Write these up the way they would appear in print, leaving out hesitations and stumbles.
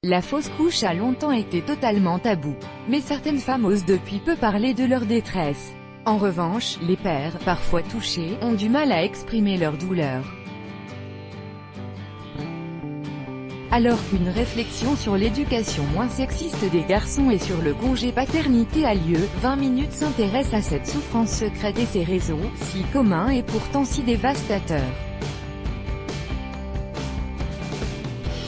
La fausse couche a longtemps été totalement tabou, mais certaines femmes osent depuis peu parler de leur détresse. En revanche, les pères, parfois touchés, ont du mal à exprimer leur douleur. Alors qu'une réflexion sur l'éducation moins sexiste des garçons et sur le congé paternité a lieu, 20 minutes s'intéresse à cette souffrance secrète et ses raisons, si communs et pourtant si dévastateurs.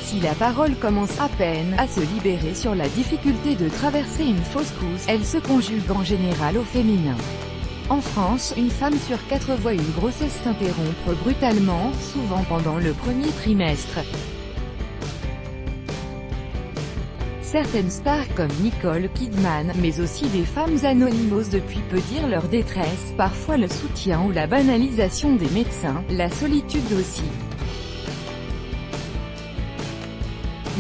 Si la parole commence à peine à se libérer sur la difficulté de traverser une fausse couche, elle se conjugue en général au féminin. En France, une femme sur 4 voit une grossesse s'interrompre brutalement, souvent pendant le premier trimestre. Certaines stars comme Nicole Kidman, mais aussi des femmes anonymes osent depuis peu dire leur détresse, parfois le soutien ou la banalisation des médecins, la solitude aussi.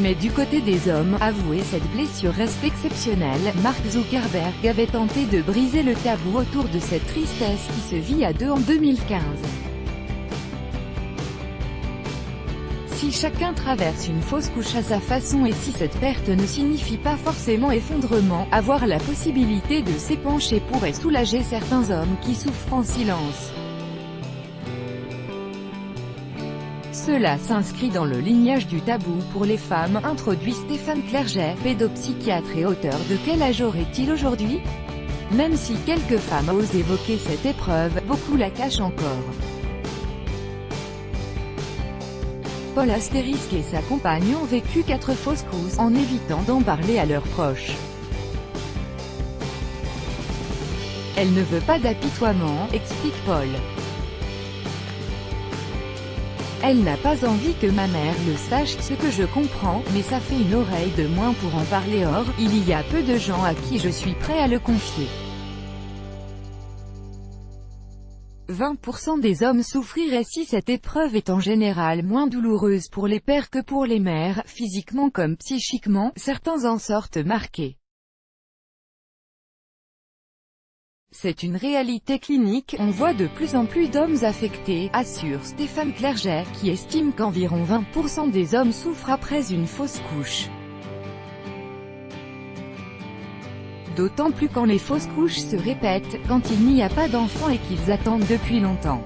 Mais du côté des hommes, avouer cette blessure reste exceptionnelle. Mark Zuckerberg avait tenté de briser le tabou autour de cette tristesse qui se vit à deux en 2015. Si chacun traverse une fausse couche à sa façon et si cette perte ne signifie pas forcément effondrement, avoir la possibilité de s'épancher pourrait soulager certains hommes qui souffrent en silence. Cela s'inscrit dans le lignage du tabou pour les femmes, introduit Stéphane Clerget, pédopsychiatre et auteur de Quel âge aurait-il aujourd'hui? Même si quelques femmes osent évoquer cette épreuve, beaucoup la cachent encore. Paul Astérisque et sa compagne ont vécu 4 fausses couches, en évitant d'en parler à leurs proches. Elle ne veut pas d'apitoiement, explique Paul. Elle n'a pas envie que ma mère le sache, ce que je comprends, mais ça fait une oreille de moins pour en parler. Or, il y a peu de gens à qui je suis prêt à le confier. 20% des hommes souffriraient si cette épreuve est en général moins douloureuse pour les pères que pour les mères, physiquement comme psychiquement, certains en sortent marqués. C'est une réalité clinique, on voit de plus en plus d'hommes affectés, assure Stéphane Clerget, qui estime qu'environ 20% des hommes souffrent après une fausse couche. D'autant plus quand les fausses couches se répètent, quand il n'y a pas d'enfants et qu'ils attendent depuis longtemps.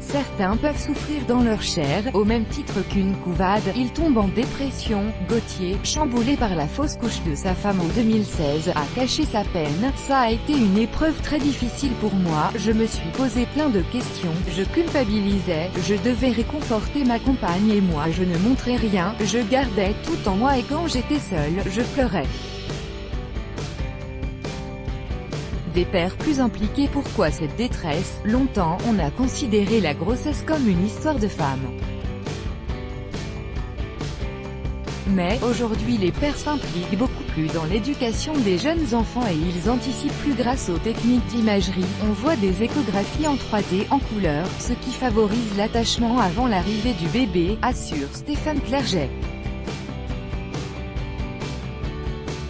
Certains peuvent souffrir dans leur chair, au même titre qu'une couvade, ils tombent en dépression. Gauthier, chamboulé par la fausse couche de sa femme en 2016, a caché sa peine. Ça a été une épreuve très difficile pour moi, je me suis posé plein de questions, je culpabilisais, je devais réconforter ma compagne et moi je ne montrais rien, je gardais tout en moi et quand j'étais seule, je pleurais. Des pères plus impliqués. Pourquoi cette détresse? Longtemps, on a considéré la grossesse comme une histoire de femme. Mais, aujourd'hui les pères s'impliquent beaucoup plus dans l'éducation des jeunes enfants et ils anticipent plus grâce aux techniques d'imagerie. On voit des échographies en 3D, en couleur, ce qui favorise l'attachement avant l'arrivée du bébé, assure Stéphane Clerget.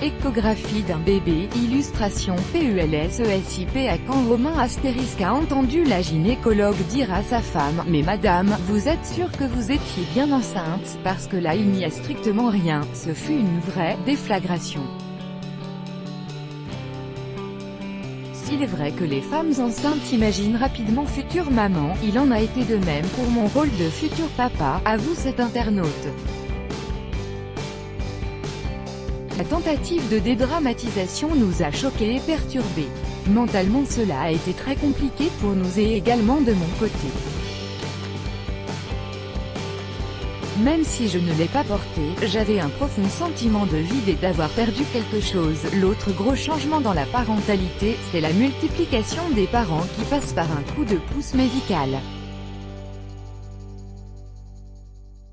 Échographie d'un bébé, illustration PULSESIP. À quand Romain Astérisque a entendu la gynécologue dire à sa femme « Mais madame, vous êtes sûre que vous étiez bien enceinte, parce que là il n'y a strictement rien ». Ce fut une vraie déflagration. S'il est vrai que les femmes enceintes imaginent rapidement future maman, il en a été de même pour mon rôle de futur papa, avoue cet internaute. La tentative de dédramatisation nous a choqués et perturbés. Mentalement cela a été très compliqué pour nous et également de mon côté. Même si je ne l'ai pas porté, j'avais un profond sentiment de vide et d'avoir perdu quelque chose. L'autre gros changement dans la parentalité, c'est la multiplication des parents qui passent par un coup de pouce médical.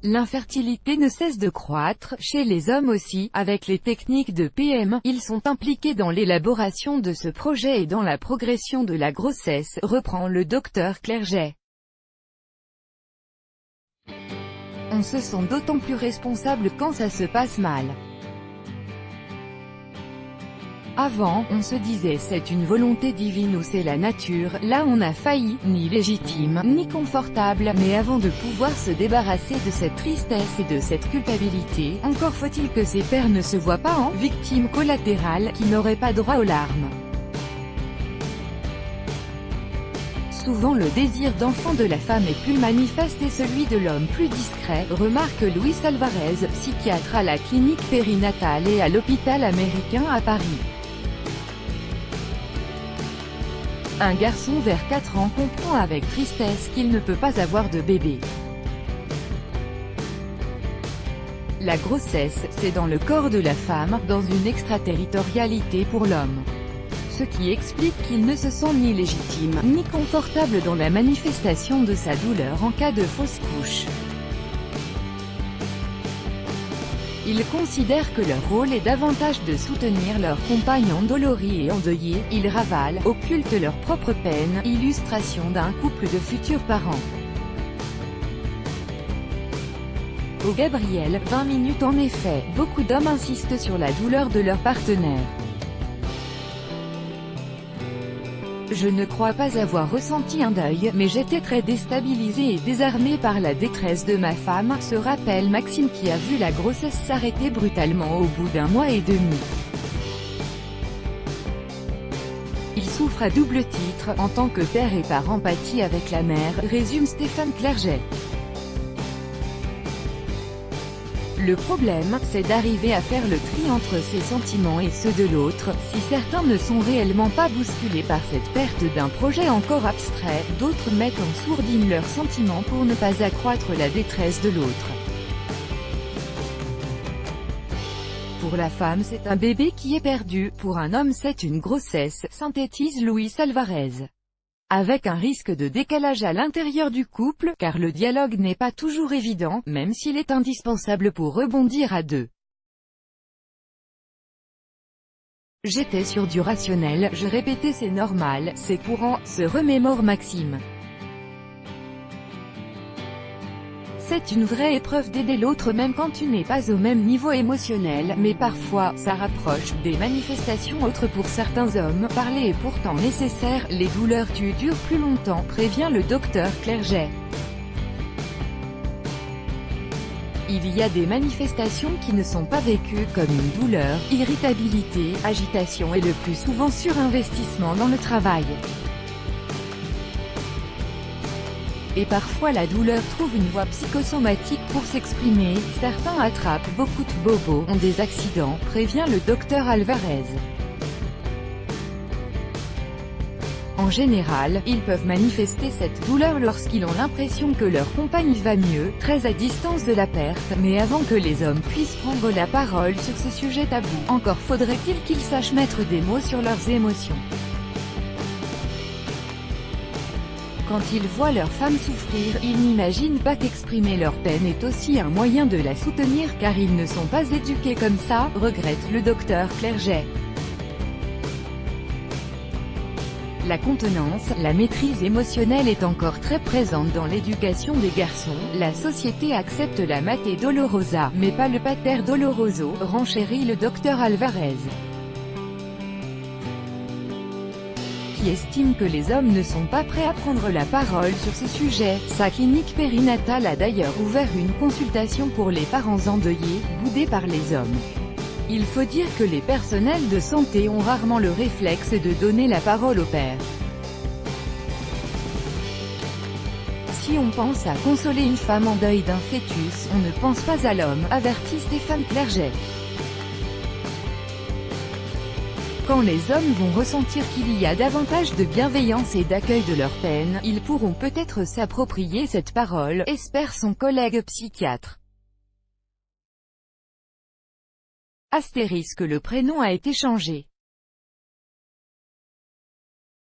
L'infertilité ne cesse de croître, chez les hommes aussi, avec les techniques de PMA, ils sont impliqués dans l'élaboration de ce projet et dans la progression de la grossesse, reprend le docteur Clerget. On se sent d'autant plus responsable quand ça se passe mal. Avant, on se disait c'est une volonté divine ou c'est la nature, là on a failli, ni légitime, ni confortable, mais avant de pouvoir se débarrasser de cette tristesse et de cette culpabilité, encore faut-il que ces pères ne se voient pas en victimes collatérales, qui n'auraient pas droit aux larmes. Souvent le désir d'enfant de la femme est plus manifeste et celui de l'homme plus discret, remarque Luis Alvarez, psychiatre à la clinique périnatale et à l'hôpital américain à Paris. Un garçon vers 4 ans comprend avec tristesse qu'il ne peut pas avoir de bébé. La grossesse, c'est dans le corps de la femme, dans une extraterritorialité pour l'homme. Ce qui explique qu'il ne se sent ni légitime, ni confortable dans la manifestation de sa douleur en cas de fausse couche. Ils considèrent que leur rôle est davantage de soutenir leurs compagnons endoloris et endeuillés, ils ravalent, occultent leur propre peine, illustration d'un couple de futurs parents. Au Gabriel, 20 minutes en effet, beaucoup d'hommes insistent sur la douleur de leur partenaire. Je ne crois pas avoir ressenti un deuil, mais j'étais très déstabilisé et désarmé par la détresse de ma femme, se rappelle Maxime qui a vu la grossesse s'arrêter brutalement au bout d'1 mois et demi. Il souffre à double titre, en tant que père et par empathie avec la mère, résume Stéphane Clerget. Le problème, c'est d'arriver à faire le tri entre ses sentiments et ceux de l'autre. Si certains ne sont réellement pas bousculés par cette perte d'un projet encore abstrait, d'autres mettent en sourdine leurs sentiments pour ne pas accroître la détresse de l'autre. Pour la femme c'est un bébé qui est perdu, pour un homme c'est une grossesse, synthétise Luis Alvarez. Avec un risque de décalage à l'intérieur du couple, car le dialogue n'est pas toujours évident, même s'il est indispensable pour rebondir à deux. J'étais sur du rationnel, je répétais c'est normal, c'est courant, se remémore Maxime. C'est une vraie épreuve d'aider l'autre même quand tu n'es pas au même niveau émotionnel, mais parfois, ça rapproche. Des manifestations autres pour certains hommes, parler est pourtant nécessaire, les douleurs durent plus longtemps, prévient le docteur Clerget. Il y a des manifestations qui ne sont pas vécues comme une douleur, irritabilité, agitation et le plus souvent surinvestissement dans le travail. Et parfois la douleur trouve une voie psychosomatique pour s'exprimer, certains attrapent beaucoup de bobos, ont des accidents, prévient le docteur Alvarez. En général, ils peuvent manifester cette douleur lorsqu'ils ont l'impression que leur compagne va mieux, très à distance de la perte, mais avant que les hommes puissent prendre la parole sur ce sujet tabou, encore faudrait-il qu'ils sachent mettre des mots sur leurs émotions. Quand ils voient leur femme souffrir, ils n'imaginent pas qu'exprimer leur peine est aussi un moyen de la soutenir car ils ne sont pas éduqués comme ça, regrette le docteur Clerget. La contenance, la maîtrise émotionnelle est encore très présente dans l'éducation des garçons. La société accepte la Mater Dolorosa, mais pas le Pater Doloroso, renchérit le docteur Alvarez. Qui estime que les hommes ne sont pas prêts à prendre la parole sur ce sujet. Sa clinique périnatale a d'ailleurs ouvert une consultation pour les parents endeuillés, boudés par les hommes. Il faut dire que les personnels de santé ont rarement le réflexe de donner la parole aux pères. Si on pense à consoler une femme en deuil d'un fœtus, on ne pense pas à l'homme, avertit Stéphane Clerget. Quand les hommes vont ressentir qu'il y a davantage de bienveillance et d'accueil de leur peine, ils pourront peut-être s'approprier cette parole, espère son collègue psychiatre. Astérisque le prénom a été changé.